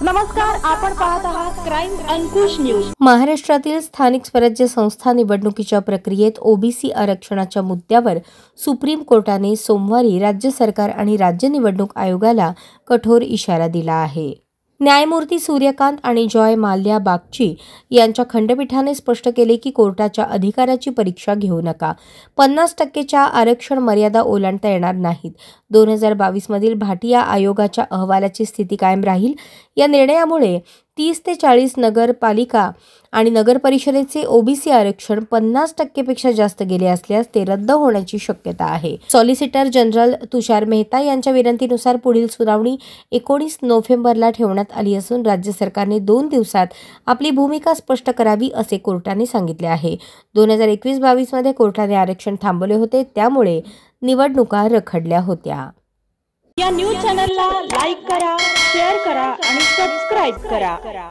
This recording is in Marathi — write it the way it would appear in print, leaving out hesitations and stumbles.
नमस्कार, आपण पाहत आहात क्राईम अंकुश न्यूज। महाराष्ट्रातील स्थानिक स्वराज्य संस्था निवडणुकीच्या प्रक्रियेत ओबीसी आरक्षणाच्या मुद्द्यावर सुप्रीम कोर्टाने सोमवारी राज्य सरकार आणि राज्य निवडणूक आयोगाला कठोर इशारा दिला आहे। न्यायमूर्ती सूर्यकांत आणि जॉय माल्या बागची यांच्या खंडपीठाने स्पष्ट केले की कोर्टाच्या अधिकाराची परीक्षा घेऊ नका। 50% आरक्षण मर्यादा ओलांडता येणार नाहीत। 2022 मधील भाटिया आयोगाच्या अहवालाची स्थिती कायम राहील। या निर्णयामुळे 30 ते 40 नगरपालिका आणि नगरपरिषदेचे ओबीसी आरक्षण 50% पेक्षा जास्त गेले असल्यास ते रद्द होण्याची शक्यता आहे। सॉलिसिटर जनरल तुषार मेहता यांच्या विनंतीनुसार पुढील सुनावणी 19 नोव्हेंबरला ठेवण्यात आली असून राज्य सरकारने 2 दिवसात आपली भूमिका स्पष्ट करावी असे कोर्टाने सांगितले आहे। 2021-22 मध्ये कोर्टाने आरक्षण थांबवले होते, त्यामुळे निवडणुका रखडल्या होत्या। या न्यूज चॅनलला लाईक करा, शेअर करा आणि सबस्क्राइब करा।